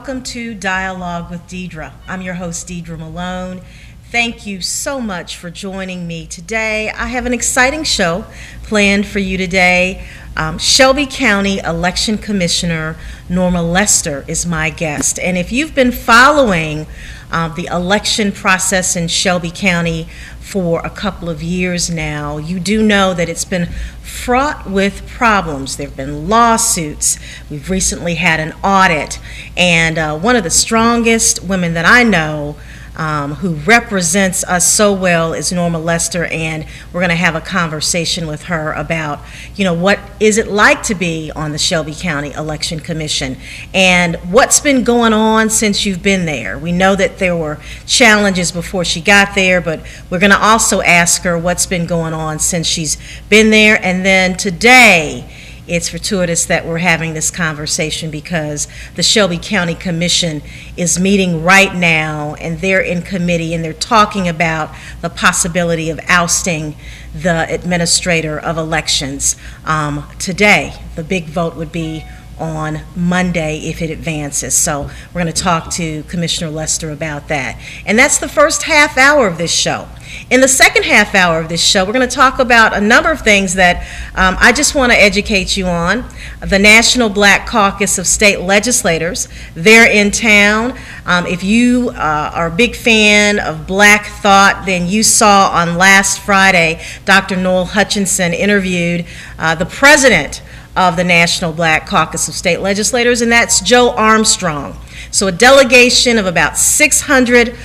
welcome to Dialogue with Deidre. I'm your host, Deidre Malone. Thank you so much for joining me today. I have an exciting show planned for you today. Shelby County Election Commissioner Norma Lester is my guest. And if you've been following the election process in Shelby County for a couple of years now, you do know that it's been fraught with problems. There have been lawsuits. We've recently had an audit. And one of the strongest women that I know who represents us so well is Norma Lester, and we're going to have a conversation with her about, what is it like to be on the Shelby County Election Commission and what's been going on since you've been there. We know that there were challenges before she got there, but we're going to also ask her what's been going on since she's been there. And then today, it's fortuitous that we're having this conversation because the Shelby County Commission is meeting right now, and they're in committee, and they're talking about the possibility of ousting the administrator of elections today. The big vote would be on Monday if it advances. So we're going to talk to Commissioner Lester about that. And that's the first half hour of this show. In the second half hour of this show, we're going to talk about a number of things that I just want to educate you on. The National Black Caucus of State Legislators, they're in town. If you are a big fan of Black thought, then you saw on last Friday, Dr. Noel Hutchinson interviewed the president of the National Black Caucus of State Legislators, and that's Joe Armstrong. So a delegation of about 600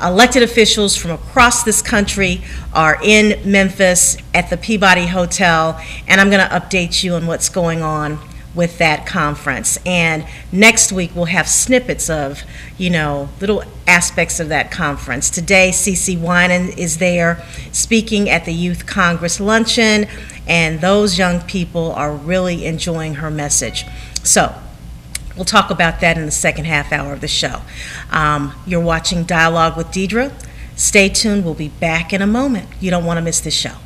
elected officials from across this country are in Memphis at the Peabody Hotel, and I'm going to update you on what's going on with that conference. And next week we'll have snippets of, little aspects of that conference. Today, CeCe Winan is there speaking at the Youth Congress Luncheon, and those young people are really enjoying her message. So we'll talk about that in the second half hour of the show. You're watching Dialogue with Deidre. Stay tuned. We'll be back in a moment. You don't want to miss this show.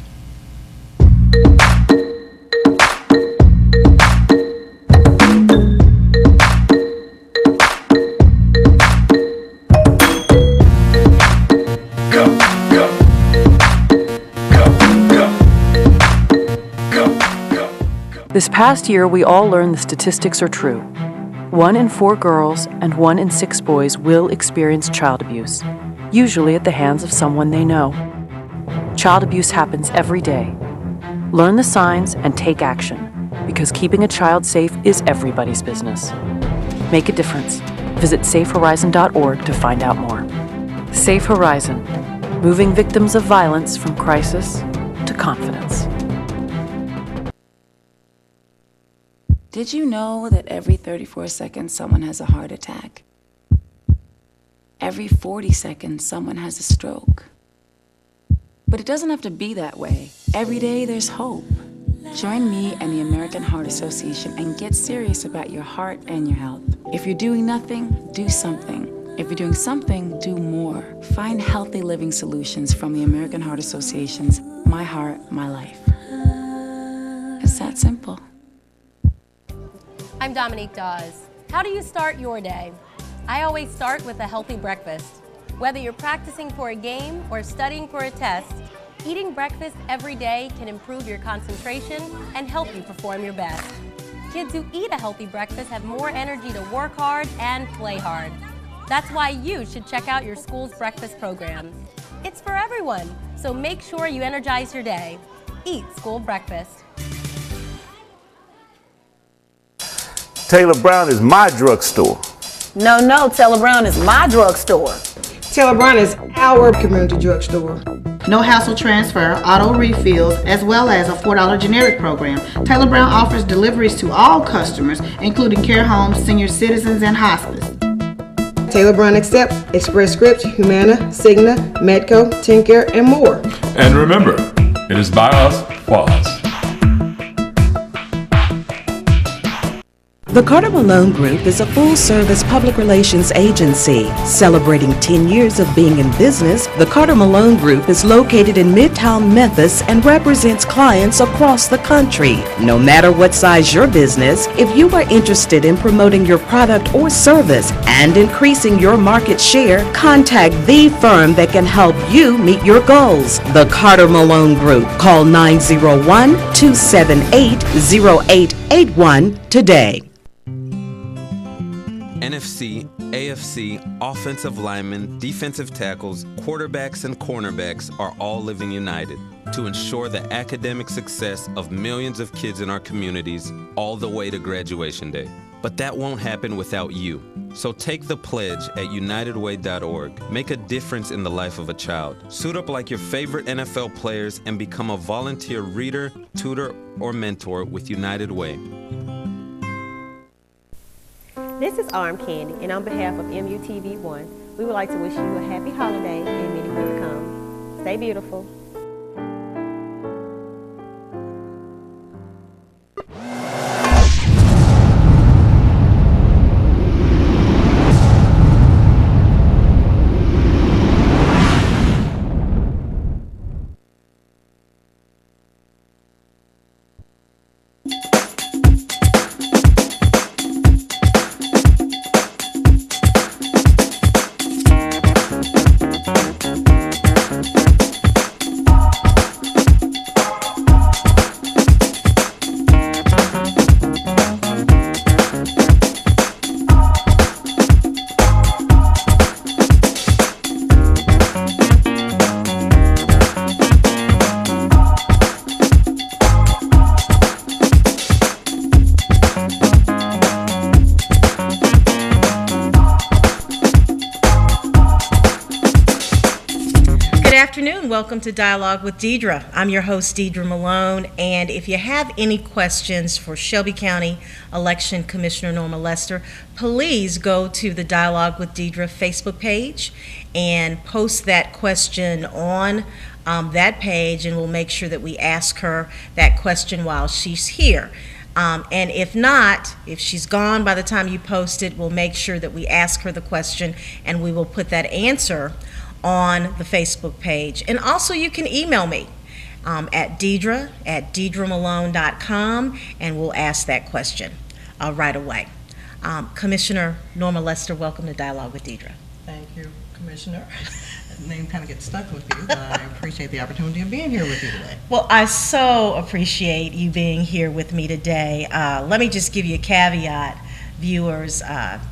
This past year, we all learned the statistics are true. 1 in 4 girls and 1 in 6 boys will experience child abuse, usually at the hands of someone they know. Child abuse happens every day. Learn the signs and take action, because keeping a child safe is everybody's business. Make a difference. Visit safehorizon.org to find out more. Safe Horizon, moving victims of violence from crisis to confidence. Did you know that every 34 seconds someone has a heart attack? Every 40 seconds someone has a stroke? But it doesn't have to be that way. Every day there's hope. Join me and the American Heart Association and get serious about your heart and your health. If you're doing nothing, do something. If you're doing something, do more. Find healthy living solutions from the American Heart Association's My Heart, My Life. It's that simple. I'm Dominique Dawes. How do you start your day? I always start with a healthy breakfast. Whether you're practicing for a game or studying for a test, eating breakfast every day can improve your concentration and help you perform your best. Kids who eat a healthy breakfast have more energy to work hard and play hard. That's why you should check out your school's breakfast program. It's for everyone, so make sure you energize your day. Eat school breakfast. Taylor Brown is my drugstore. No, Taylor Brown is my drugstore. Taylor Brown is our community drugstore. No hassle transfer, auto refills, as well as a $4 generic program. Taylor Brown offers deliveries to all customers, including care homes, senior citizens, and hospice. Taylor Brown accepts Express Scripts, Humana, Cigna, Medco, TennCare, and more. And remember, it is by us, for us. The Carter Malone Group is a full-service public relations agency. Celebrating 10 years of being in business, the Carter Malone Group is located in Midtown Memphis and represents clients across the country. No matter what size your business, if you are interested in promoting your product or service and increasing your market share, contact the firm that can help you meet your goals. The Carter Malone Group. Call 901-278-0881 today. NFC, AFC, offensive linemen, defensive tackles, quarterbacks, and cornerbacks are all living united to ensure the academic success of millions of kids in our communities all the way to graduation day. But that won't happen without you. So take the pledge at unitedway.org. Make a difference in the life of a child. Suit up like your favorite NFL players and become a volunteer reader, tutor, or mentor with United Way. This is Arm Candy, and on behalf of MUTV1, we would like to wish you a happy holiday and many more to come. Stay beautiful. Welcome to Dialogue with Deidre. I'm your host, Deidre Malone, and if you have any questions for Shelby County Election Commissioner Norma Lester, please go to the Dialogue with Deidre Facebook page and post that question on that page, and we'll make sure that we ask her that question while she's here. And if not, if she's gone by the time you post it, we'll make sure that we ask her the question and we will put that answer on the Facebook page. And also you can email me at deidremalone.com, and we'll ask that question right away. Commissioner Norma Lester, welcome to Dialogue with Deidre. Thank you, Commissioner. The name kind of gets stuck with you, but I appreciate the opportunity of being here with you today. Well, I so appreciate you being here with me today. Let me just give you a caveat. Viewers,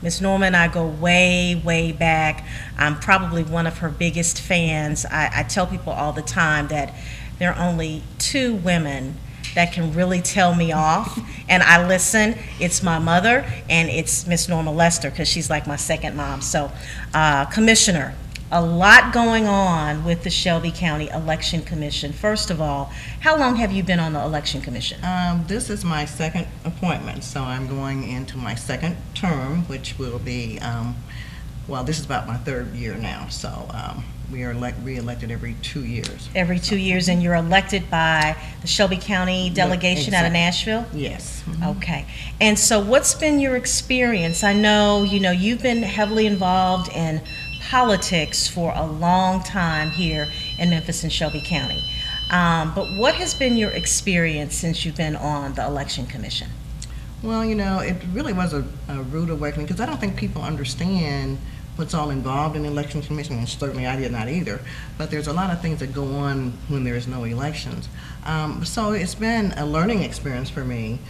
Miss Norma and I go way, way back. I'm probably one of her biggest fans. I tell people all the time that there are only two women that can really tell me off, and I listen. It's my mother and it's Miss Norma Lester, because she's like my second mom. So, Commissioner, a lot going on with the Shelby County Election Commission. First of all, how long have you been on the Election Commission? This is my second appointment, so I'm going into my second term, which will be, well, this is about my third year now, so we are re-elected every 2 years. Every 2 years, and you're elected by the Shelby County delegation out of Nashville? Yes. Okay. And so what's been your experience? I know, you've been heavily involved in politics for a long time here in Memphis and Shelby County. But what has been your experience since you've been on the Election Commission? Well, it really was a rude awakening, because I don't think people understand what's all involved in the Election Commission, and certainly I did not either. But there's a lot of things that go on when there's no elections. So it's been a learning experience for me.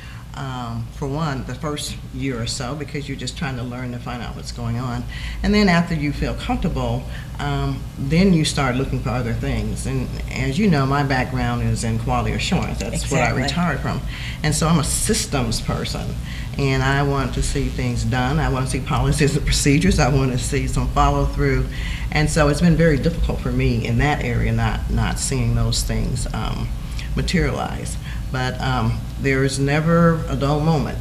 For one, the first year or so, because you're just trying to learn to find out what's going on. And then after you feel comfortable, then you start looking for other things. And as you know, my background is in quality assurance. That's what I retired from. And so I'm a systems person. And I want to see things done. I want to see policies and procedures. I want to see some follow through. And so it's been very difficult for me in that area, not seeing those things materialize. But there's never a dull moment,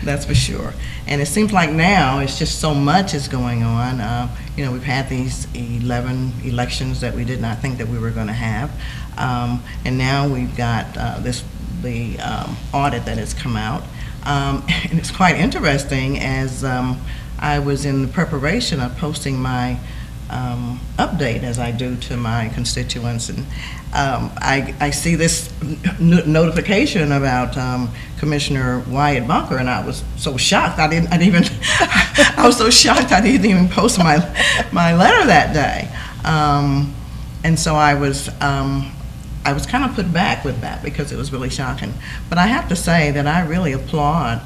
that's for sure. And it seems like now it's just so much is going on. We've had these 11 elections that we did not think that we were going to have. And now we've got the audit that has come out. And it's quite interesting as I was in the preparation of posting my update, as I do to my constituents, and I see this notification about Commissioner Wyatt Bunker, and I was so shocked. I was so shocked I didn't even post my letter that day, and so I was kind of put back with that because it was really shocking. But I have to say that I really applaud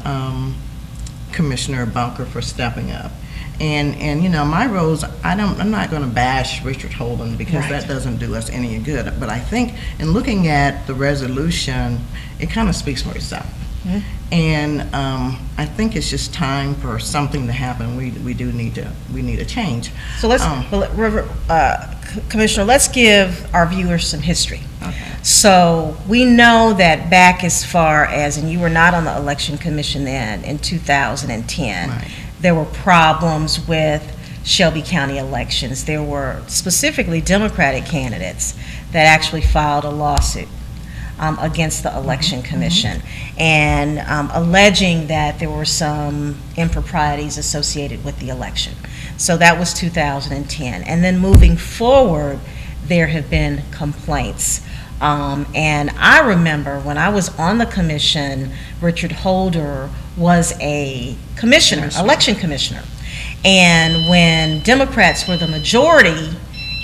Commissioner Bunker for stepping up. And you know, my roles, I'm not going to bash Richard Holden because that doesn't do us any good. But I think in looking at the resolution, it kind of speaks for itself. And I think it's just time for something to happen. We need a change. So let's, Commissioner, let's give our viewers some history. Okay. So we know that back as far as, and you were not on the Election Commission then, in 2010. Right. There were problems with Shelby County elections. There were specifically Democratic candidates that actually filed a lawsuit against the Election Commission and alleging that there were some improprieties associated with the election. So that was 2010. And then moving forward, there have been complaints. And I remember when I was on the commission, Richard Holder was a commissioner, election commissioner. And when Democrats were the majority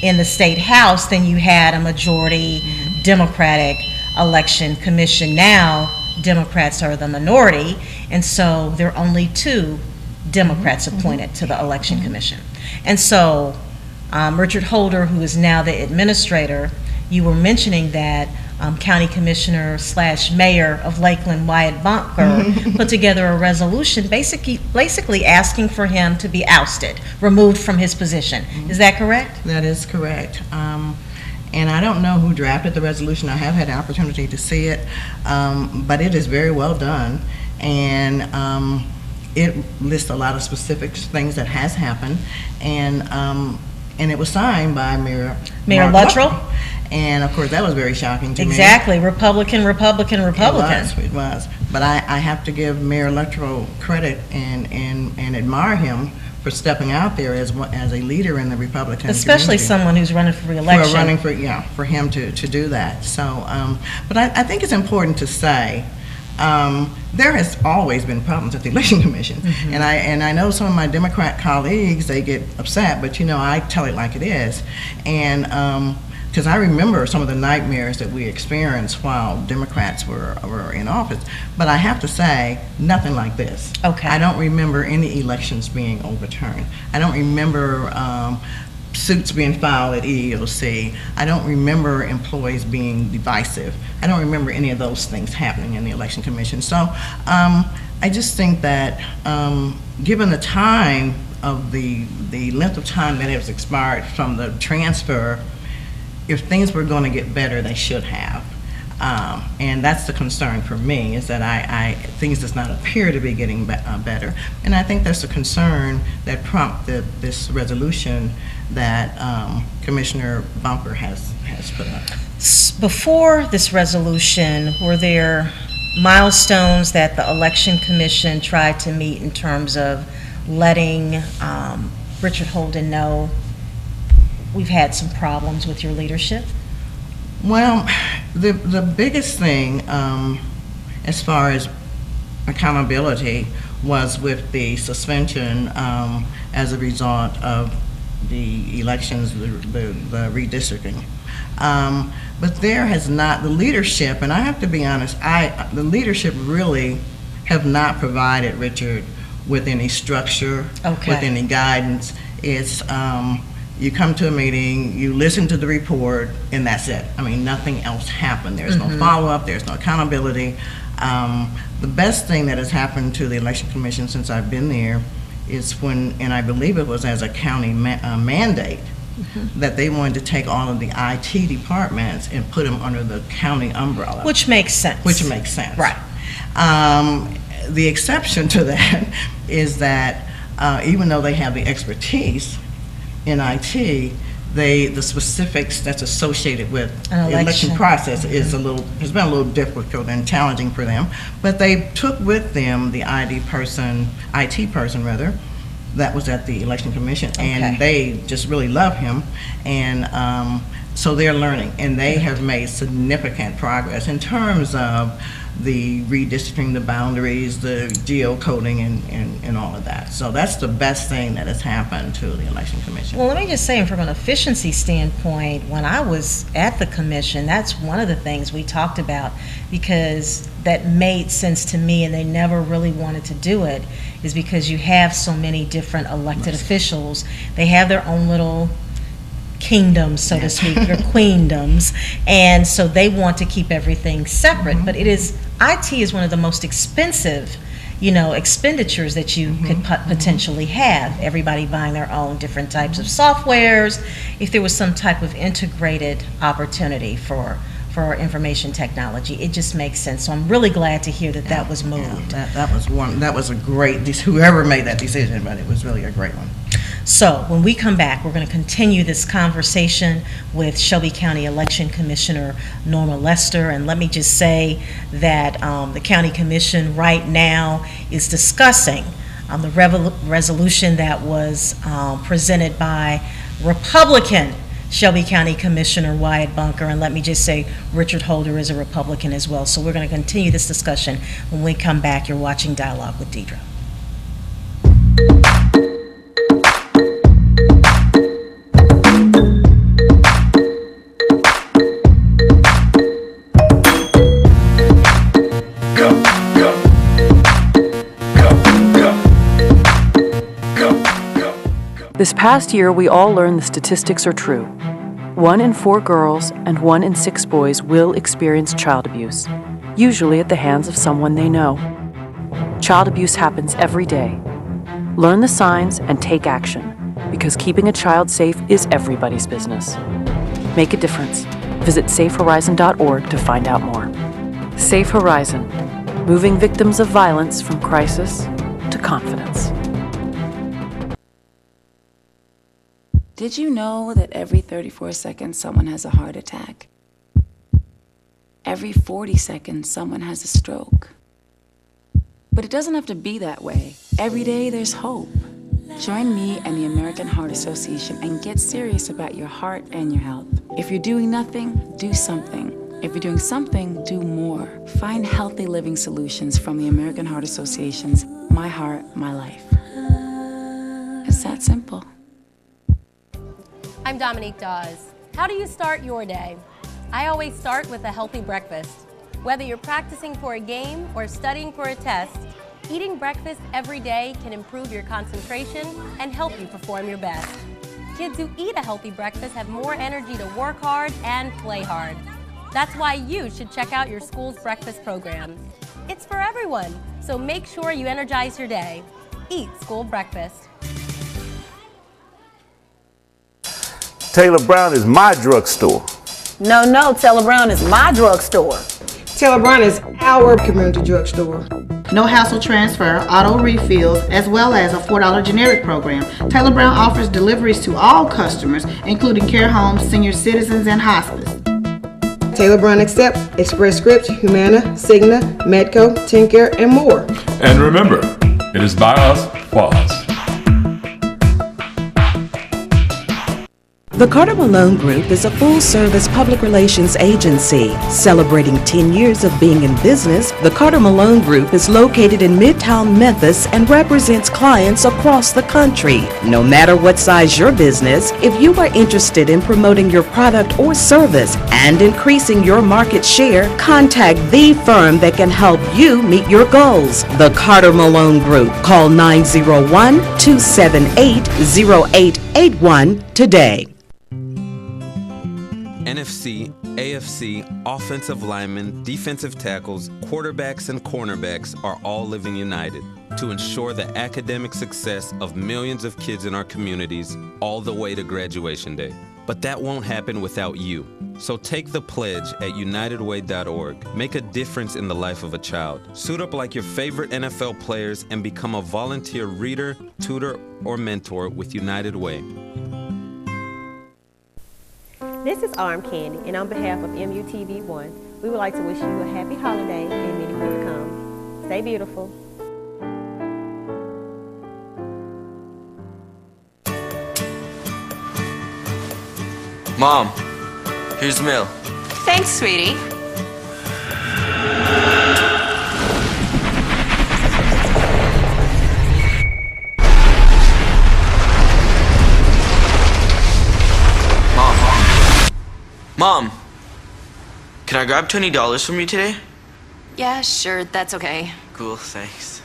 in the state house, then you had a majority Democratic election commission. Now Democrats are the minority, and so there are only 2 Democrats appointed to the election commission. And so Richard Holder, who is now the administrator, you were mentioning that County Commissioner / Mayor of Lakeland, Wyatt Bunker, put together a resolution basically asking for him to be ousted, removed from his position. Is that correct? That is correct. And I don't know who drafted the resolution. I have had the opportunity to see it, but it is very well done. And it lists a lot of specific things that has happened. And it was signed by Mayor Luttrell. And of course, that was very shocking to me. Exactly, Republican, Republican, Republican. It was. But I have to give Mayor Luttrell credit and admire him for stepping out there as a leader in the Republican Especially community. Someone who's running for re-election. For him to do that. So, but I think it's important to say there has always been problems at the Election Commission, and I know some of my Democrat colleagues, they get upset, but you know, I tell it like it is, and because I remember some of the nightmares that we experienced while Democrats were in office, but I have to say, nothing like this. Okay. I don't remember any elections being overturned. I don't remember suits being filed at EEOC. I don't remember employees being divisive. I don't remember any of those things happening in the Election Commission. So I just think that given the time of the length of time that has expired from the transfer, if things were going to get better, they should have. And that's the concern for me, is that things does not appear to be getting better. And I think that's the concern that prompted this resolution that Commissioner Bunker has put up. Before this resolution, were there milestones that the Election Commission tried to meet in terms of letting Richard Holden know, we've had some problems with your leadership? Well, the biggest thing as far as accountability was with the suspension as a result of the elections, the redistricting. But there has not, the leadership, and I have to be honest, the leadership really have not provided Richard with any structure, with any guidance. It's you come to a meeting, you listen to the report, and that's it. I mean, nothing else happened. There's no follow-up, there's no accountability. The best thing that has happened to the Election Commission since I've been there is when, and I believe it was as a county mandate, that they wanted to take all of the IT departments and put them under the county umbrella. Which makes sense. Which makes sense. Right. The exception to that is that even though they have the expertise in IT, the specifics that's associated with An the election election. process has been a little difficult and challenging for them. But they took with them the IT person rather, that was at the election commission, and they just really love him, and so they're learning, and they have made significant progress in terms of the redistricting, the boundaries, the geocoding, and all of that. So that's the best thing that has happened to the election commission. Well, let me just say, from an efficiency standpoint, when I was at the commission, that's one of the things we talked about, because that made sense to me, and they never really wanted to do it, is because you have so many different elected officials. They have their own little kingdoms, so to speak, or queendoms, and so they want to keep everything separate. But IT is one of the most expensive, expenditures that you could potentially have. Everybody buying their own different types of softwares. If there was some type of integrated opportunity for information technology, it just makes sense. So I'm really glad to hear that was moved. That was a great, whoever made that decision, but it was really a great one. So when we come back, we're going to continue this conversation with Shelby County Election Commissioner Norma Lester. And let me just say that the County Commission right now is discussing the resolution that was presented by Republican Shelby County Commissioner Wyatt Bunker. And let me just say Richard Holder is a Republican as well. So we're going to continue this discussion when we come back. You're watching Dialogue with Deidre. This past year, we all learned the statistics are true. 1 in 4 girls and 1 in 6 boys will experience child abuse, usually at the hands of someone they know. Child abuse happens every day. Learn the signs and take action, because keeping a child safe is everybody's business. Make a difference. Visit safehorizon.org to find out more. Safe Horizon, moving victims of violence from crisis to confidence. Did you know that every 34 seconds someone has a heart attack? Every 40 seconds someone has a stroke? But it doesn't have to be that way. Every day there's hope. Join me and the American Heart Association and get serious about your heart and your health. If you're doing nothing, do something. If you're doing something, do more. Find healthy living solutions from the American Heart Association's My Heart, My Life. It's that simple. I'm Dominique Dawes. How do you start your day? I always start with a healthy breakfast. Whether you're practicing for a game or studying for a test, eating breakfast every day can improve your concentration and help you perform your best. Kids who eat a healthy breakfast have more energy to work hard and play hard. That's why you should check out your school's breakfast program. It's for everyone, so make sure you energize your day. Eat school breakfast. Taylor Brown is my drugstore. No, Taylor Brown is my drugstore. Taylor Brown is our community drugstore. No hassle transfer, auto refills, as well as a $4 generic program. Taylor Brown offers deliveries to all customers, including care homes, senior citizens, and hospice. Taylor Brown accepts Express Scripts, Humana, Cigna, Medco, TennCare, and more. And remember, it is by us, for us. The Carter Malone Group is a full-service public relations agency. Celebrating 10 years of being in business, the Carter Malone Group is located in Midtown Memphis and represents clients across the country. No matter what size your business, if you are interested in promoting your product or service and increasing your market share, contact the firm that can help you meet your goals. The Carter Malone Group. Call 901-278-0881 today. NFC, AFC, offensive linemen, defensive tackles, quarterbacks, and cornerbacks are all living united to ensure the academic success of millions of kids in our communities all the way to graduation day. But that won't happen without you. So take the pledge at unitedway.org. Make a difference in the life of a child. Suit up like your favorite NFL players and become a volunteer reader, tutor, or mentor with United Way. This is Candy, and on behalf of MUTV1, we would like to wish you a happy holiday and many more to come. Stay beautiful. Mom, here's the mail. Thanks, sweetie. Mom, can I grab $20 from you today? Yeah, sure, that's okay. Cool, thanks.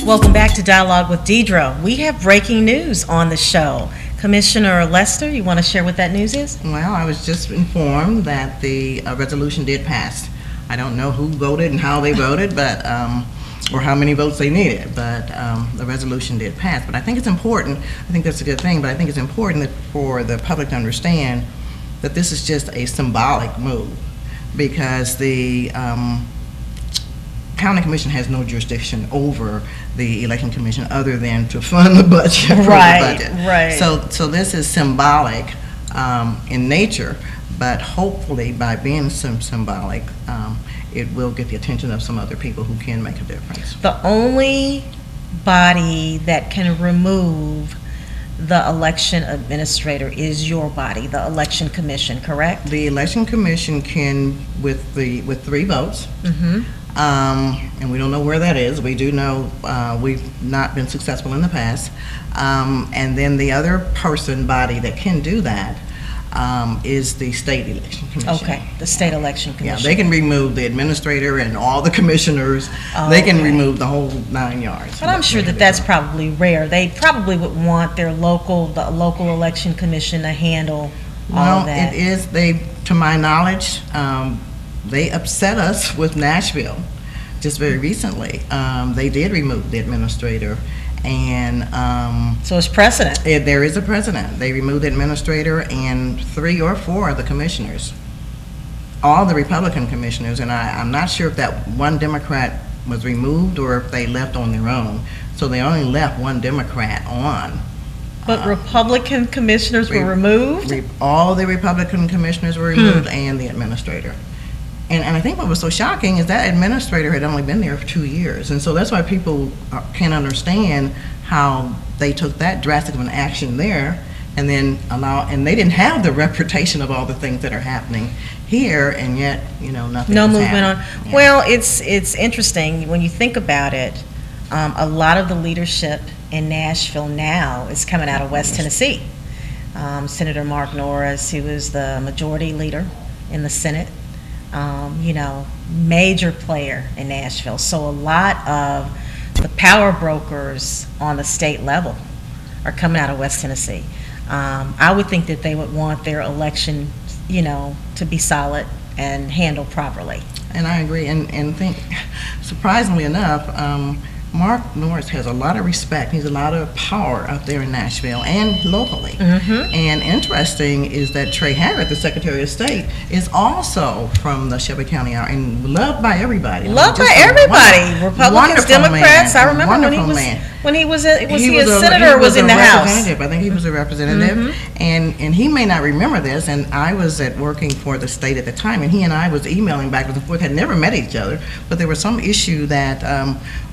Welcome back to Dialogue with Deidre. We have breaking news on the show. Commissioner Lester, you want to share what that news is? Well, I was just informed that the resolution did pass. I don't know who voted and how they voted, but or how many votes they needed, but the resolution did pass. But I think it's important, I think that's a good thing, but I think it's important that for the public to understand that this is just a symbolic move, because the County Commission has no jurisdiction over the Election Commission other than to fund the budget. Right. So this is symbolic in nature, but hopefully by being symbolic, it will get the attention of some other people who can make a difference. The only body that can remove the election administrator is your body, the Election Commission, correct? The Election Commission can, with 3 votes, and we don't know where that is. We do know we've not been successful in the past. And then the other body that can do that is the State Election Commission. Okay, the State Election Commission. Yeah, they can remove the administrator and all the commissioners. They can remove the whole 9 yards. But I'm sure that that's probably rare. They probably would want the local election commission to handle all of that. Well, it is, to my knowledge, they upset us with Nashville just very recently. They did remove the administrator, and so it's precedent. There is a precedent. They removed the administrator and 3 or 4 of the commissioners, all the Republican commissioners, and I'm not sure if that one Democrat was removed or if they left on their own. So they only left one Democrat on. But Republican commissioners were removed? All the Republican commissioners were removed and the administrator. And I think what was so shocking is that administrator had only been there for 2 years. And so that's why people can't understand how they took that drastic of an action there and then and they didn't have the reputation of all the things that are happening here, and yet, nothing. No has movement on. happened. Yeah. Well, it's interesting when you think about it. A lot of the leadership in Nashville now is coming out of West Tennessee. Senator Mark Norris, who is the majority leader in the Senate, major player in Nashville. So a lot of the power brokers on the state level are coming out of West Tennessee. I would think that they would want their election, to be solid and handled properly. And I agree, and think, surprisingly enough, Mark Norris has a lot of respect. He's a lot of power out there in Nashville and locally. Mm-hmm. And interesting is that Trey Harrod, the Secretary of State, is also from the Shelby County area and loved by everybody. Loved Just by a everybody, Republicans, Democrats. Man, I remember when he was a a senator or was in the House? I think he was a representative. Mm-hmm. And he may not remember this, and I was working for the state at the time, and he and I was emailing back and forth, had never met each other, but there was some issue that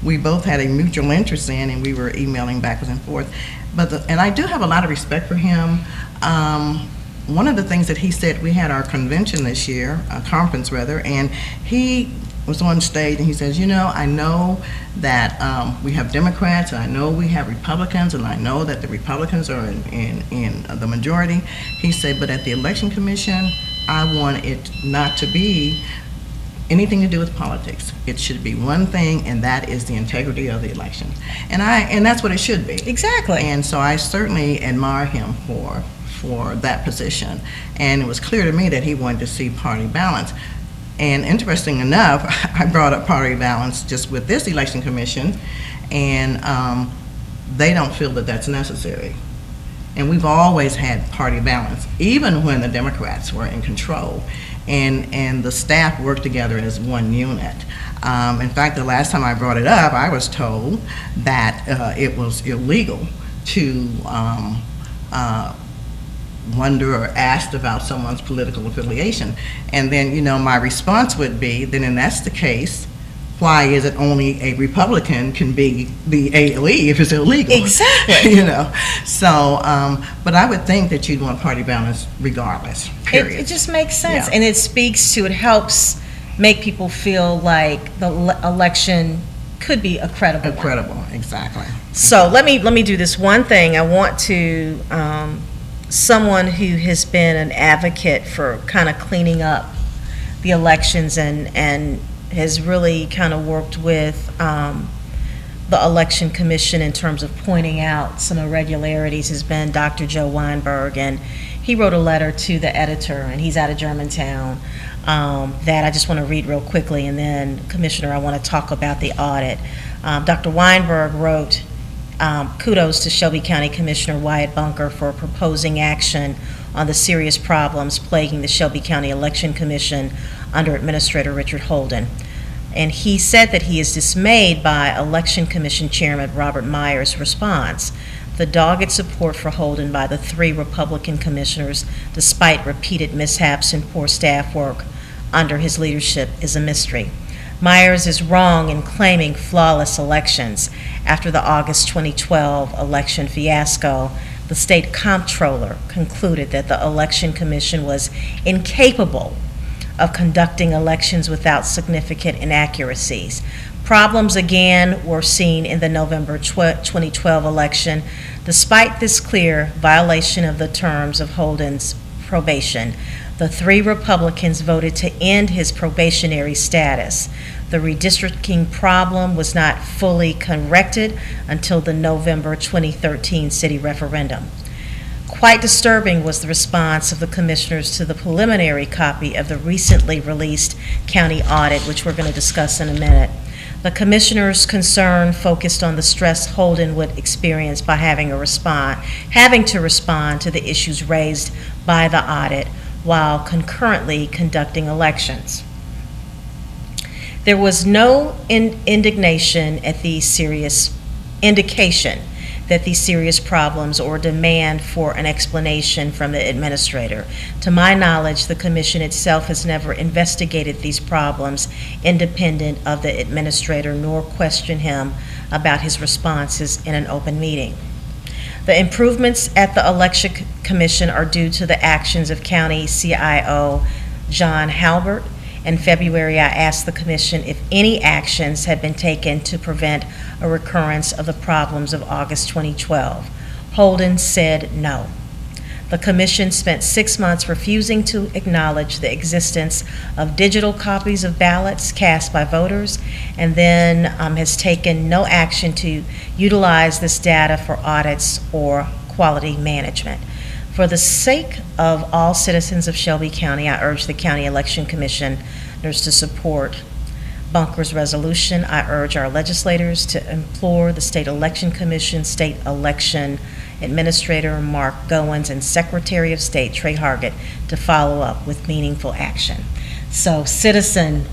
we both had a mutual interest in, and we were emailing backwards and forth. And I do have a lot of respect for him. One of the things that he said, we had our convention this year, a conference rather, and he was on stage and he says, I know that we have Democrats, and I know we have Republicans, and I know that the Republicans are in the majority. He said, but at the Election Commission, I want it not to be anything to do with politics. It should be one thing, and that is the integrity of the election. And that's what it should be. Exactly. And so I certainly admire him for that position. And it was clear to me that he wanted to see party balance. And interesting enough, I brought up party balance just with this election commission, and they don't feel that that's necessary. And we've always had party balance, even when the Democrats were in control. And the staff worked together as one unit. In fact, the last time I brought it up, I was told that it was illegal to wonder or ask about someone's political affiliation. And then, my response would be, then if that's the case, why is it only a Republican can be the ALE if it's illegal? Exactly. So, but I would think that you'd want party balance regardless, period. It just makes sense, Yeah. and it helps make people feel like the election could be a credible one. Credible, exactly. So let me do this one thing. I want to, someone who has been an advocate for kind of cleaning up the elections and has really kind of worked with the Election Commission in terms of pointing out some irregularities has been Dr. Joe Weinberg, and he wrote a letter to the editor, and he's out of Germantown, that I just want to read real quickly, and then, Commissioner, I want to talk about the audit. Dr. Weinberg wrote, kudos to Shelby County Commissioner Wyatt Bunker for proposing action on the serious problems plaguing the Shelby County Election Commission under Administrator Richard Holden. And he said that he is dismayed by Election Commission Chairman Robert Myers' response. The dogged support for Holden by the 3 Republican commissioners, despite repeated mishaps and poor staff work under his leadership, is a mystery. Myers is wrong in claiming flawless elections. After the August 2012 election fiasco, the state comptroller concluded that the Election Commission was incapable of conducting elections without significant inaccuracies. Problems again were seen in the November 2012 election. Despite this clear violation of the terms of Holden's probation, the 3 Republicans voted to end his probationary status. The redistricting problem was not fully corrected until the November 2013 city referendum. Quite disturbing was the response of the commissioners to the preliminary copy of the recently released county audit, which we're going to discuss in a minute. The commissioners' concern focused on the stress Holden would experience by having to respond to the issues raised by the audit while concurrently conducting elections. There was no indication at these serious indication that these serious problems or demand for an explanation from the administrator. To my knowledge, the commission itself has never investigated these problems independent of the administrator nor questioned him about his responses in an open meeting. The improvements at the Election Commission are due to the actions of County CIO John Halbert. In February, I asked the Commission if any actions had been taken to prevent a recurrence of the problems of August 2012. Holden said no. The Commission spent 6 months refusing to acknowledge the existence of digital copies of ballots cast by voters, and then has taken no action to utilize this data for audits or quality management. For the sake of all citizens of Shelby County, I urge the County Election Commissioners to support Bunker's resolution. I urge our legislators to implore the State Election Commission, State Election Administrator Mark Goins, and Secretary of State Trey Hargett to follow up with meaningful action. So citizen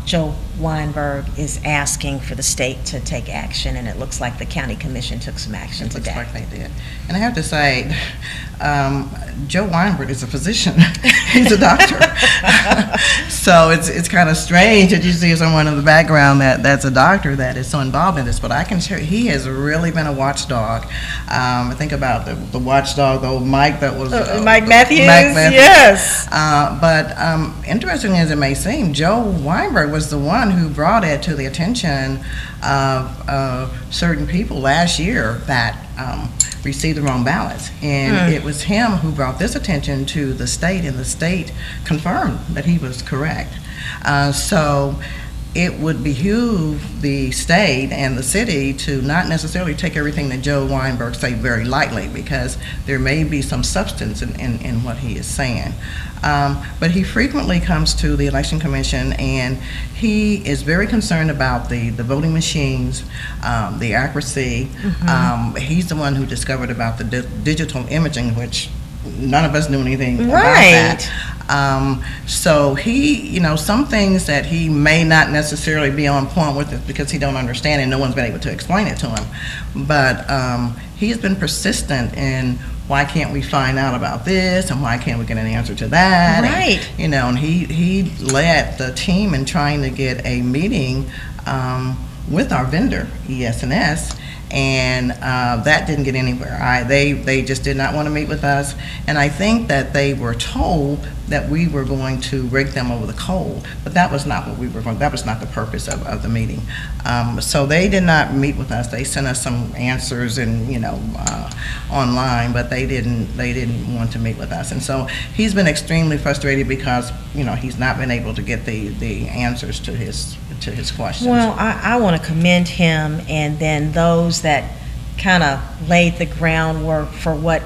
Joe Weinberg is asking for the state to take action, and it looks like the County Commission took some action today. It looks like they did. And I have to say, Joe Weinberg is a physician. He's a doctor. So it's kind of strange that you see someone in the background that's a doctor that is so involved in this, but I can share he has really been a watchdog. I think about the watchdog, the old Mike that was... Mike Matthews, yes. But interesting as it may seem, Joe Weinberg was the one who brought it to the attention of certain people last year that received the wrong ballots. And it was him who brought this attention to the state, and the state confirmed that he was correct. So it would behoove the state and the city to not necessarily take everything that Joe Weinberg say very lightly, because there may be some substance in what he is saying. But he frequently comes to the Election Commission, and he is very concerned about the voting machines, the accuracy. He's the one who discovered about the digital imaging, which none of us knew anything about that. So he, some things that he may not necessarily be on point with it because he don't understand and no one's been able to explain it to him. But he has been persistent in why can't we find out about this and why can't we get an answer to that? Right. And he led the team in trying to get a meeting with our vendor, ES&S, and that didn't get anywhere. They just did not want to meet with us, and I think that they were told that we were going to rake them over the coal, but that was not what we were going. That was not the purpose of the meeting. So they did not meet with us. They sent us some answers and online, but they didn't want to meet with us. And so he's been extremely frustrated because he's not been able to get the answers to his questions. Well, I want to commend him and then those that kind of laid the groundwork for what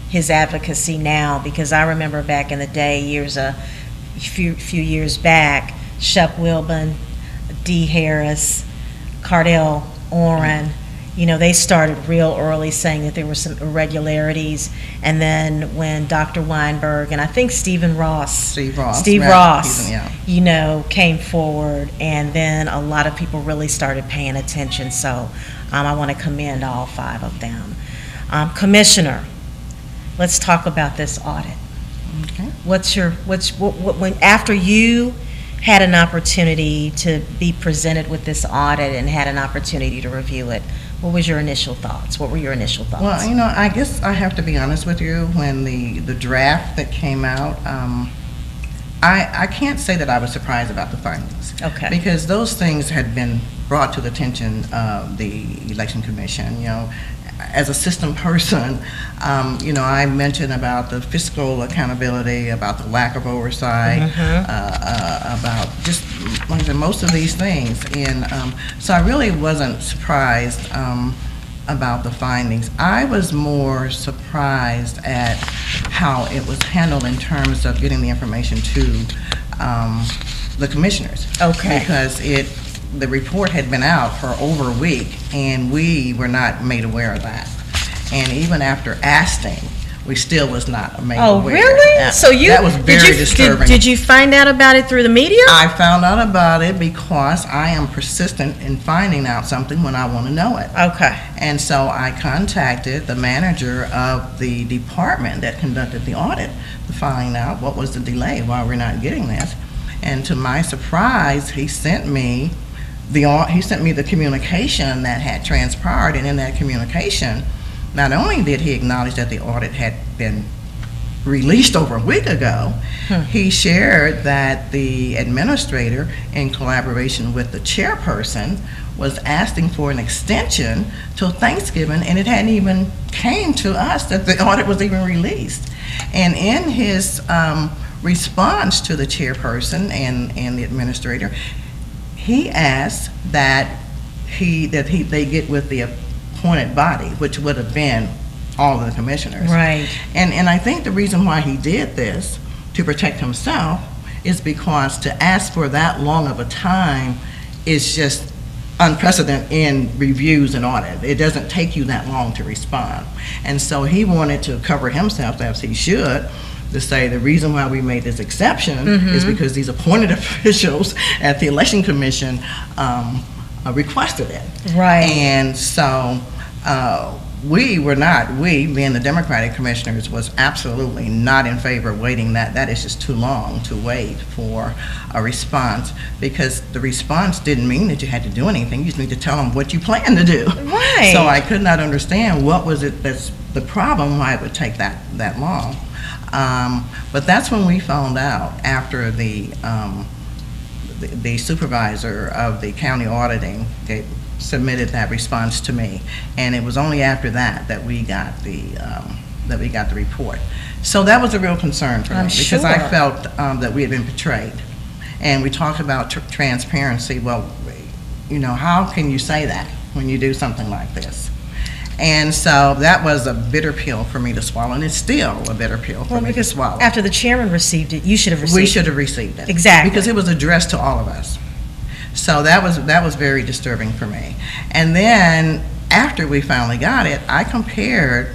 his advocacy now, because I remember back in the day, a few years back, Shep Wilburn, Dee Harris, Cardell Oren, they started real early saying that there were some irregularities, and then when Dr. Weinberg and I think Steve Ross, came forward, and then a lot of people really started paying attention. So I want to commend all 5 of them. Commissioner, let's talk about this audit. Okay. When after you had an opportunity to be presented with this audit and had an opportunity to review it, what was your initial thoughts? What were your initial thoughts? Well, I guess I have to be honest with you. When the draft that came out, I can't say that I was surprised about the findings. Okay. Because those things had been brought to the attention of the Election Commission. As a system person, I mentioned about the fiscal accountability, about the lack of oversight, about just like most of these things. And so I really wasn't surprised about the findings. I was more surprised at how it was handled in terms of getting the information to the commissioners. Okay. Because the report had been out for over a week, and we were not made aware of that. And even after asking, we still was not made aware. Oh, really? So that was very disturbing. Did you find out about it through the media? I found out about it because I am persistent in finding out something when I want to know it. Okay. And so I contacted the manager of the department that conducted the audit to find out what was the delay, why we're not getting this. And to my surprise, he sent me the communication that had transpired, and in that communication, not only did he acknowledge that the audit had been released over a week ago, he shared that the administrator, in collaboration with the chairperson, was asking for an extension till Thanksgiving, and it hadn't even came to us that the audit was even released. And in his response to the chairperson and the administrator, he asked that they get with the appointed body, which would have been all of the commissioners. Right. And I think the reason why he did this, to protect himself, is because to ask for that long of a time is just unprecedented in reviews and audit. It doesn't take you that long to respond. And so he wanted to cover himself, as he should, to say the reason why we made this exception is because these appointed officials at the Election Commission requested it. Right. And so we, being the Democratic commissioners, was absolutely not in favor of waiting. That is just too long to wait for a response, because the response didn't mean that you had to do anything. You just need to tell them what you plan to do. Right. So I could not understand what was it that's the problem, why it would take that long. But that's when we found out, after the supervisor of the county auditing submitted that response to me, and it was only after that we got the report. So that was a real concern for me, because I felt that we had been betrayed. And we talked about transparency. Well, how can you say that when you do something like this? And so that was a bitter pill for me to swallow, and it's still a bitter pill for me to swallow. After the chairman received it, you should have received it. We should have received it. Exactly. Because it was addressed to all of us. So that was very disturbing for me. And then after we finally got it, I compared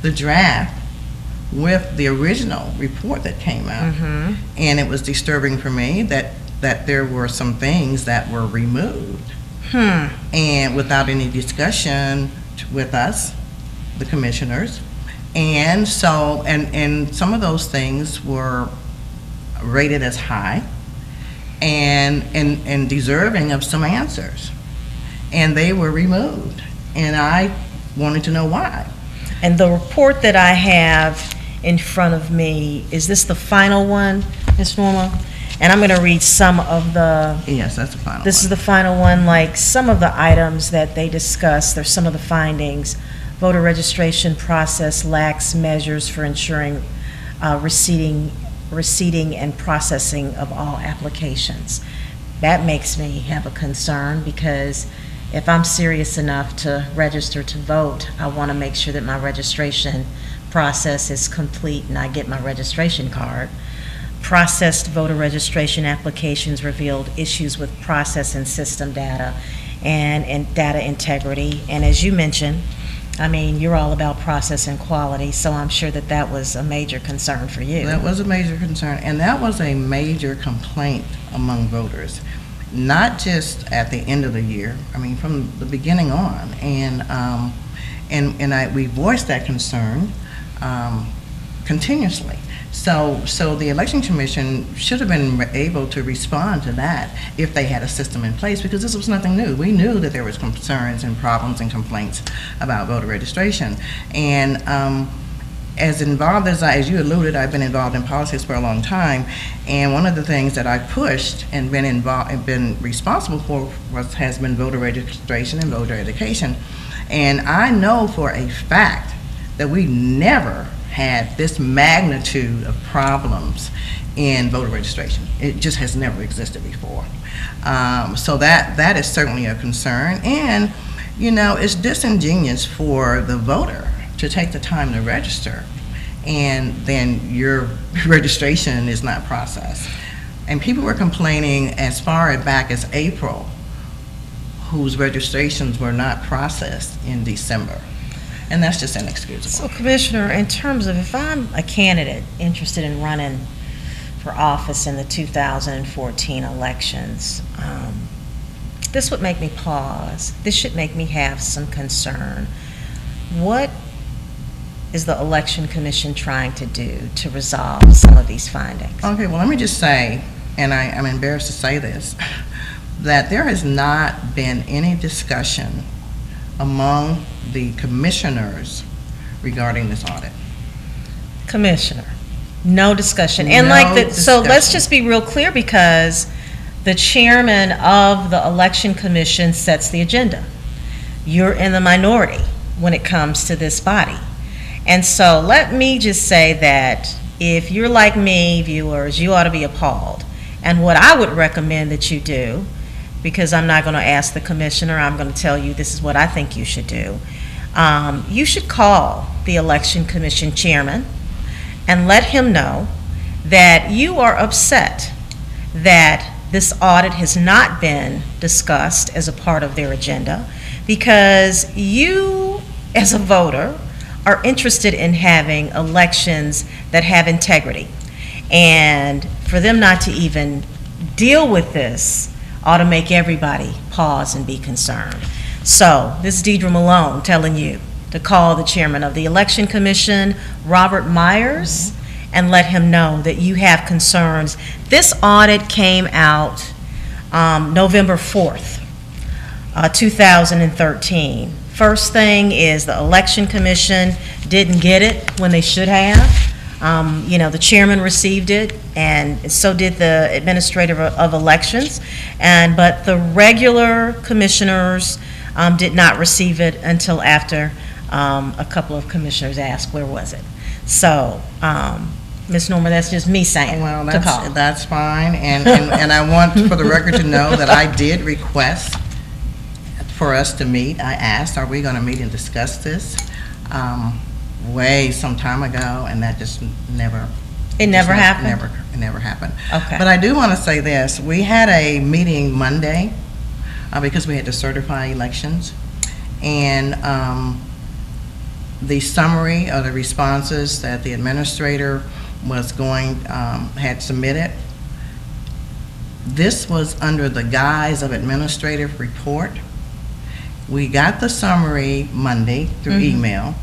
the draft with the original report that came out. And it was disturbing for me that there were some things that were removed. And without any discussion with us, the commissioners. And so, and some of those things were rated as high and deserving of some answers. And they were removed. And I wanted to know why. And the report that I have in front of me, is this the final one, Ms. Norma? And I'm going to read some of the... Yes, that's the final one. This is the final one, like some of the items that they discuss. There's some of the findings. Voter registration process lacks measures for ensuring receiving and processing of all applications. That makes me have a concern, because if I'm serious enough to register to vote, I want to make sure that my registration process is complete and I get my registration card. Processed voter registration applications revealed issues with process and system data and data integrity. And as you mentioned, I mean, you're all about process and quality, so I'm sure that that was a major concern for you. That was a major concern, and that was a major complaint among voters, not just at the end of the year, I mean, from the beginning on. And we voiced that concern continuously. So the Election Commission should have been able to respond to that if they had a system in place, because this was nothing new. We knew that there was concerns and problems and complaints about voter registration. And as involved as you alluded, I've been involved in politics for a long time, and one of the things that I pushed and been responsible for has been voter registration and voter education. And I know for a fact that we never had this magnitude of problems in voter registration. It just has never existed before. So that is certainly a concern. And, it's disingenuous for the voter to take the time to register, and then your registration is not processed. And people were complaining as far back as April, whose registrations were not processed in December. And that's just inexcusable. So, Commissioner, in terms of, if I'm a candidate interested in running for office in the 2014 elections, this would make me pause. This should make me have some concern. What is the Election Commission trying to do to resolve some of these findings? Okay, well, let me just say, and I'm embarrassed to say this, that there has not been any discussion among the commissioners regarding this audit. Commissioner, no discussion. And so let's just be real clear, because the chairman of the election commission sets the agenda. You're in the minority when it comes to this body. And so let me just say that if you're like me, viewers, you ought to be appalled. And what I would recommend that you do, because I'm not going to ask the commissioner, I'm going to tell you this is what I think you should do. You should call the election commission chairman and let him know that you are upset that this audit has not been discussed as a part of their agenda, because you, as a voter, are interested in having elections that have integrity. And for them not to even deal with this ought to make everybody pause and be concerned. So this is Deidre Malone telling you to call the chairman of the Election Commission, Robert Myers, and let him know that you have concerns. This audit came out November 4th, 2013. First thing is the Election Commission didn't get it when they should have. The chairman received it, and so did the administrator of elections, but the regular commissioners did not receive it until after a couple of commissioners asked, where was it? So, Ms. Norma, that's just me saying to call. That's fine, and I want for the record to know that I did request for us to meet. I asked, are we going to meet and discuss this? Way some time ago, and that just never. It never happened? It never happened. Okay. But I do want to say this. We had a meeting Monday because we had to certify elections, and the summary of the responses that the administrator had submitted, this was under the guise of administrative report. We got the summary Monday through email,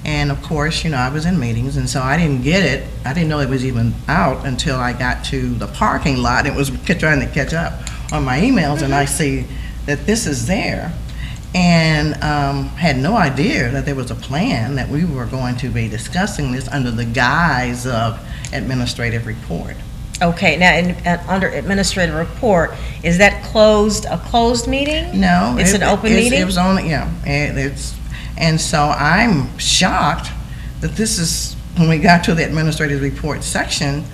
and of course, I was in meetings, and so I didn't get it. I didn't know it was even out until I got to the parking lot. It was trying to catch up on my emails, and I see that this is there, and had no idea that there was a plan that we were going to be discussing this under the guise of administrative report. Okay, now under administrative report, is that a closed meeting? No. It's an open meeting? It was only, and so I'm shocked that this is, when we got to the administrative report section,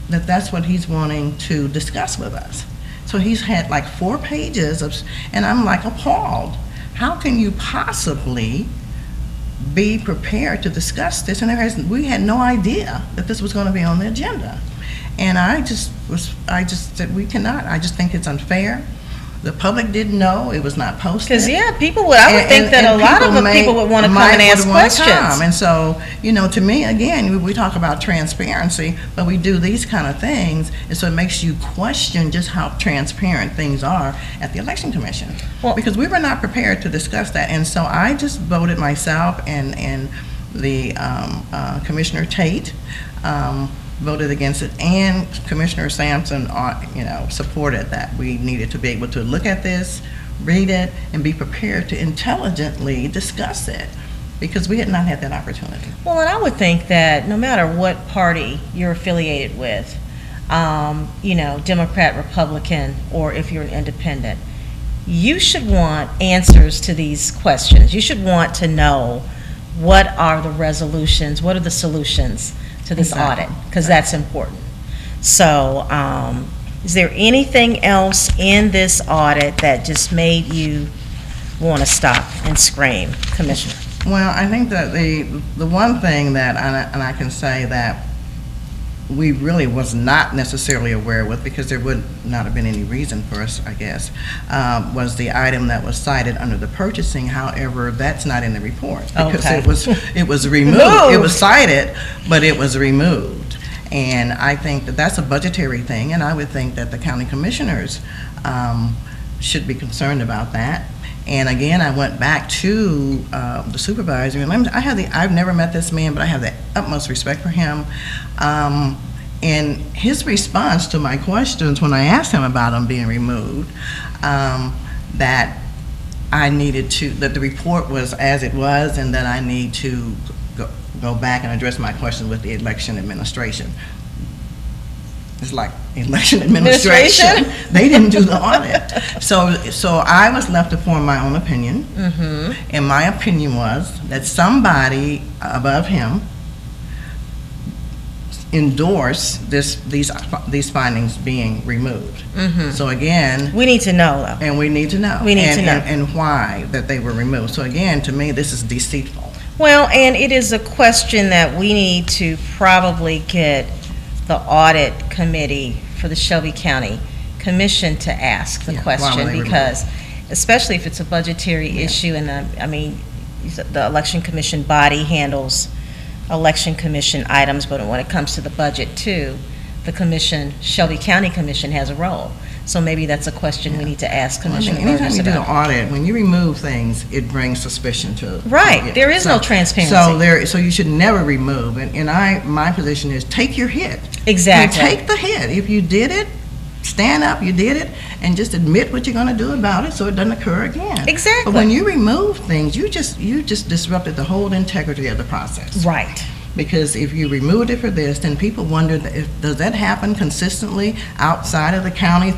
that's what he's wanting to discuss with us. So he's had like 4 pages and I'm like appalled. How can you possibly be prepared to discuss this? And we had no idea that this was going to be on the agenda. And I just said we cannot. I just think it's unfair. The public didn't know. It was not posted. Because I would think that a lot of people would want to come and ask questions. And so, to me, again, we talk about transparency, but we do these kind of things, and so it makes you question just how transparent things are at the Election Commission. Well, because we were not prepared to discuss that, and so I just voted myself and the Commissioner Tate voted against it, and Commissioner Sampson, supported that we needed to be able to look at this, read it, and be prepared to intelligently discuss it, because we had not had that opportunity. Well, and I would think that no matter what party you're affiliated with, Democrat, Republican, or if you're an independent, you should want answers to these questions. You should want to know what are the resolutions, what are the solutions to this audit, because that's important. So is there anything else in this audit that just made you want to stop and scream, Commissioner? Well, I think that the one thing that, and I can say that we really was not necessarily aware with, because there would not have been any reason for us, I guess, was the item that was cited under the purchasing. However, that's not in the report, because it was removed. It was cited, but it was removed. And I think that that's a budgetary thing, and I would think that the county commissioners should be concerned about that. And again, I went back to the supervisor, and I've never met this man, but I have the utmost respect for him. And his response to my questions when I asked him about them being removed, that I needed to, that the report was as it was, and that I need to go back and address my question with the election administration. It's like election administration. They didn't do the audit. So I was left to form my own opinion. And my opinion was that somebody above him endorsed these findings being removed. So again, we need to know though. And we need to know. We need to know. And why that they were removed. So again, to me, this is deceitful. Well, and it is a question that we need to probably get the audit committee for the Shelby County Commission to ask the question, because especially if it's a budgetary issue, and I mean, the election commission body handles election commission items, but when it comes to the budget too, the commission, Shelby County Commission, has a role. So maybe that's a question we need to ask Commissioner Burgess about. Anytime you do an audit, when you remove things, it brings suspicion to Right. There is no transparency. So you should never remove. And my position is take your hit. Exactly. Take the hit. If you did it, stand up, you did it, and just admit what you're going to do about it so it doesn't occur again. Exactly. But when you remove things, you just disrupted the whole integrity of the process. Right. Because if you removed it for this, then people wonder, does that happen consistently outside of the county,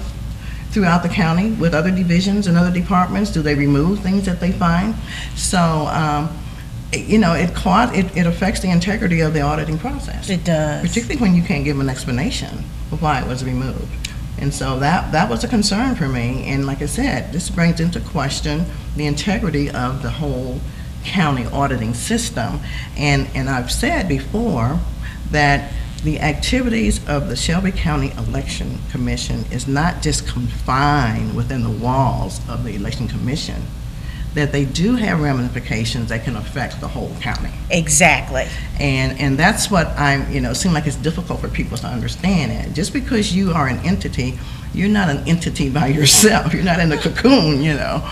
throughout the county, with other divisions and other departments? Do they remove things that they find? So, you know, it affects the integrity of the auditing process. It does. Particularly when you can't give an explanation of why it was removed. And so that was a concern for me. And like I said, this brings into question the integrity of the whole county auditing system. And I've said before that the activities of the Shelby County Election Commission is not just confined within the walls of the Election Commission, that they do have ramifications that can affect the whole county. Exactly. And that's what seem like it's difficult for people to understand it. Just because you are an entity, you're not an entity by yourself. You're not in a cocoon, you know.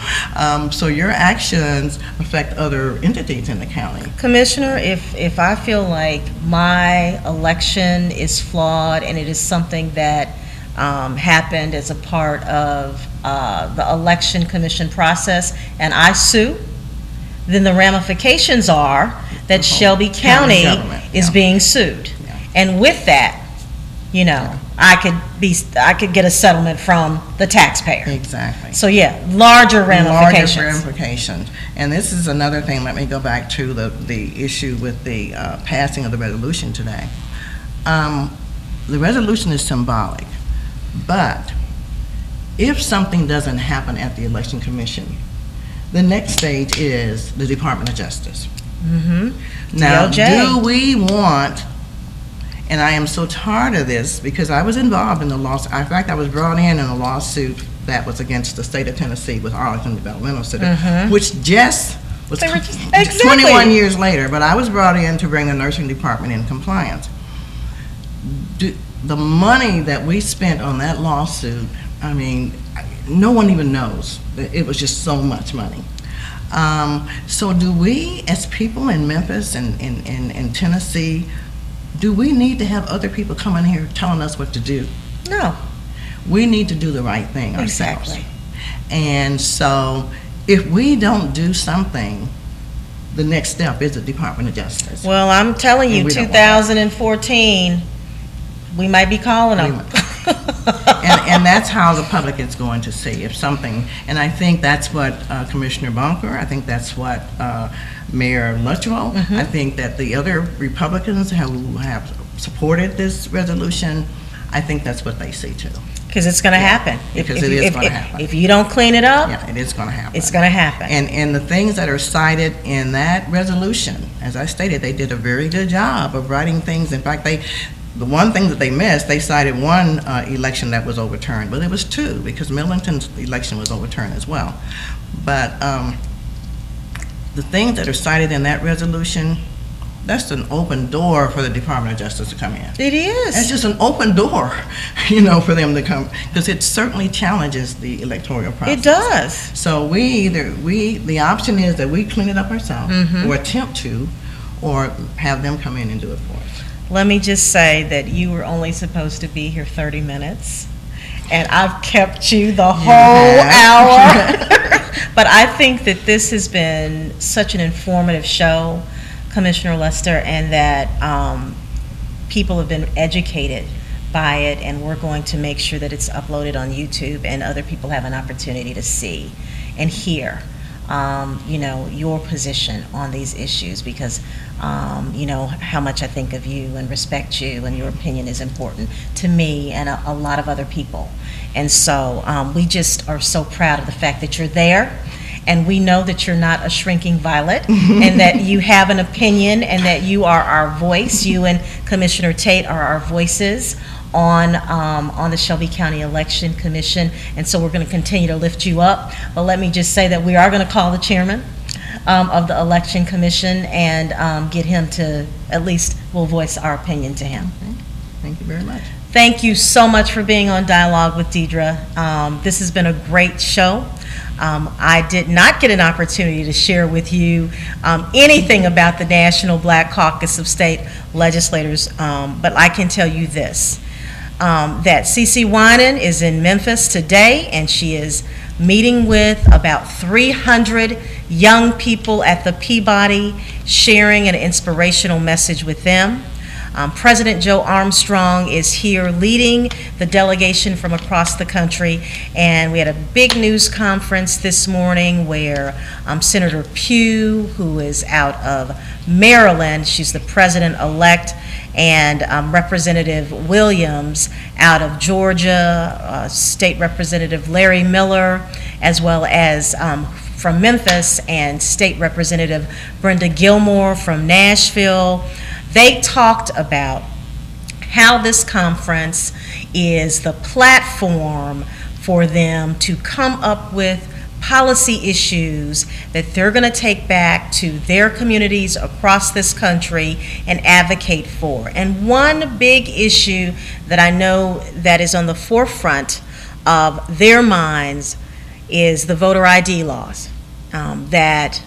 So your actions affect other entities in the county. Commissioner, if I feel like my election is flawed and it is something that happened as a part of the election commission process, and I sue, then the ramifications are that Shelby County is being sued. And with that, you know, I could get a settlement from the taxpayer. Exactly. So yeah, larger ramifications. Larger ramifications. And this is another thing, let me go back to the issue with the passing of the resolution today. The resolution is symbolic, but if something doesn't happen at the Election Commission, the next stage is the Department of Justice. Now, do we want, and I am so tired of this because I was involved in the lawsuit. In fact, I was brought in a lawsuit that was against the state of Tennessee with Arlington Developmental Center, which just was 21 years later, but I was brought in to bring the nursing department in compliance. The money that we spent on that lawsuit, I mean, no one even knows. It was just so much money. So do we, as people in Memphis and in Tennessee, do we need to have other people coming here telling us what to do? No. We need to do the right thing ourselves. Exactly. And so if we don't do something, the next step is the Department of Justice. Well, I'm telling you, 2014, we might be calling them. And that's how the public is going to see if something, and I think that's what Commissioner Bunker, I think that's what Mayor Luttrell, I think that the other Republicans who have supported this resolution, I think that's what they see too. Because it's going to happen. Because it is going to happen. If you don't clean it up, yeah, it is going to happen. It's going to happen. And the things that are cited in that resolution, as I stated, they did a very good job of writing things. In fact, the one thing that they missed, they cited one election that was overturned, but it was two because Millington's election was overturned as well. But the things that are cited in that resolution, that's an open door for the Department of Justice to come in. It is. It's just an open door, you know, for them to come, because it certainly challenges the electoral process. It does. So the option is that we clean it up ourselves, or attempt to, or have them come in and do it for us. Let me just say that you were only supposed to be here 30 minutes, and I've kept you the whole hour. But I think that this has been such an informative show. Commissioner Lester, and that people have been educated by it, and we're going to make sure that it's uploaded on YouTube and other people have an opportunity to see and hear your position on these issues, because you know how much I think of you and respect you, and your opinion is important to me and a lot of other people. And so we just are so proud of the fact that you're there, and we know that you're not a shrinking violet, and that you have an opinion, and that you are our voice. You and Commissioner Tate are our voices on the Shelby County Election Commission, and so we're going to continue to lift you up. But let me just say that we are going to call the chairman of the Election Commission and get him to, at least we'll voice our opinion to him. Okay. Thank you very much. Thank you so much for being on Dialogue with Deidre. This has been a great show. I did not get an opportunity to share with you anything about the National Black Caucus of State Legislators, but I can tell you this, that CeCe Winan is in Memphis today, and she is meeting with about 300 young people at the Peabody, sharing an inspirational message with them. President Joe Armstrong is here leading the delegation from across the country, and we had a big news conference this morning where Senator Pugh, who is out of Maryland, she's the president-elect, and Representative Williams out of Georgia, State Representative Larry Miller, as well as from Memphis, and State Representative Brenda Gilmore from Nashville. They talked about how this conference is the platform for them to come up with policy issues that they're going to take back to their communities across this country and advocate for. And one big issue that I know that is on the forefront of their minds is the voter ID laws that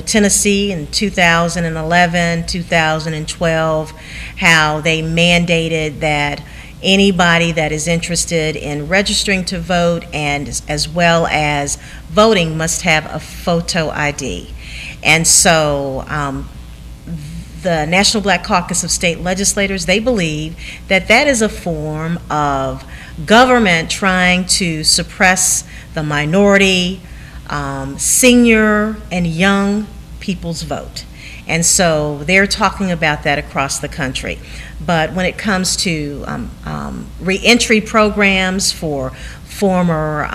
Tennessee in 2011, 2012, how they mandated that anybody that is interested in registering to vote and as well as voting must have a photo ID. And so the National Black Caucus of State Legislators, they believe that that is a form of government trying to suppress the minority, senior and young people's vote. And so they're talking about that across the country. But when it comes to reentry programs for former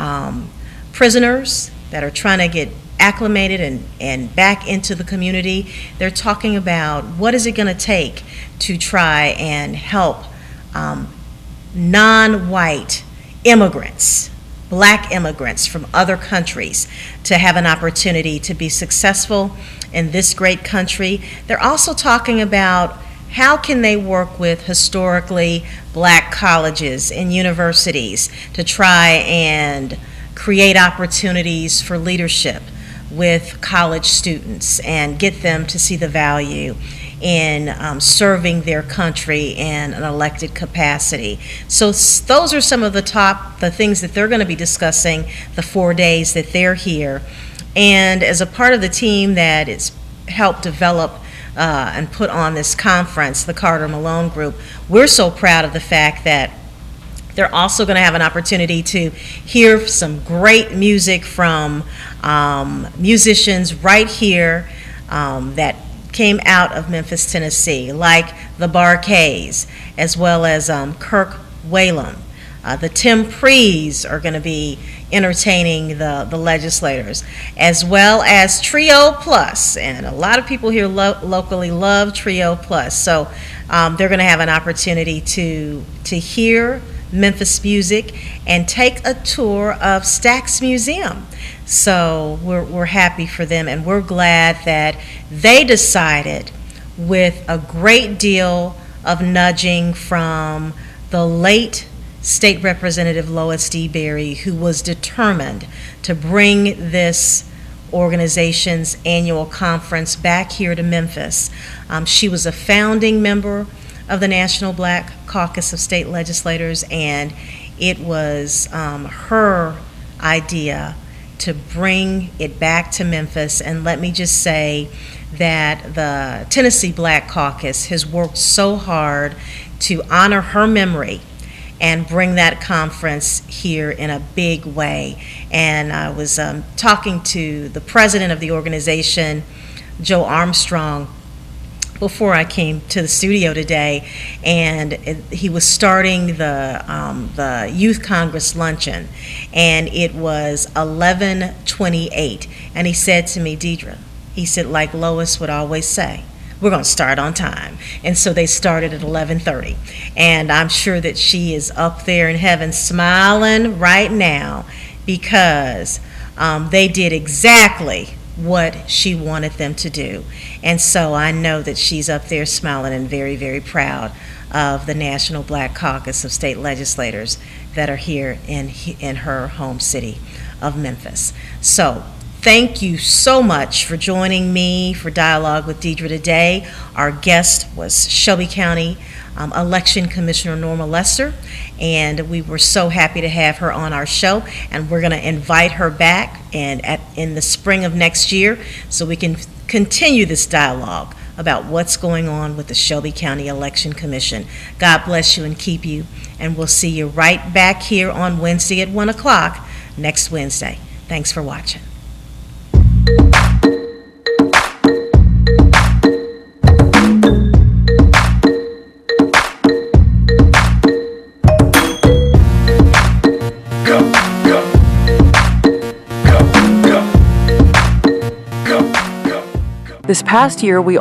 prisoners that are trying to get acclimated and back into the community, they're talking about what is it going to take to try and help non-white immigrants, black immigrants from other countries, to have an opportunity to be successful in this great country. They're also talking about how can they work with historically black colleges and universities to try and create opportunities for leadership with college students and get them to see the value in serving their country in an elected capacity. So those are some of the things that they're going to be discussing the 4 days that they're here. And as a part of the team that has helped develop and put on this conference, the Carter Malone Group, we're so proud of the fact that they're also going to have an opportunity to hear some great music from musicians right here that came out of Memphis, Tennessee, like the Barkays, as well as Kirk Whalum. The Tim Prees are going to be entertaining the legislators, as well as Trio Plus, and a lot of people here locally love Trio Plus. So they're going to have an opportunity to hear Memphis music and take a tour of Stax Museum. So we're happy for them, and we're glad that they decided, with a great deal of nudging from the late State Representative Lois D. Berry, who was determined to bring this organization's annual conference back here to Memphis. She was a founding member of the National Black Caucus of State Legislators, and it was her idea to bring it back to Memphis. And let me just say that the Tennessee Black Caucus has worked so hard to honor her memory and bring that conference here in a big way. And I was talking to the president of the organization, Joe Armstrong, before I came to the studio today, and he was starting the Youth Congress luncheon, and it was 11:28, and he said to me, Deidre, he said, like Lois would always say, we're going to start on time. And so they started at 11:30, and I'm sure that she is up there in heaven smiling right now because they did exactly what she wanted them to do. And so I know that she's up there smiling and very, very proud of the National Black Caucus of state legislators that are here in her home city of Memphis. So thank you so much for joining me for Dialogue with Deidre today. Our guest was Shelby County Election Commissioner Norma Lester, and we were so happy to have her on our show, and we're going to invite her back in the spring of next year so we can continue this dialogue about what's going on with the Shelby County Election Commission. God bless you and keep you, and we'll see you right back here on Wednesday at 1 o'clock next Wednesday. Thanks for watching. This past year, we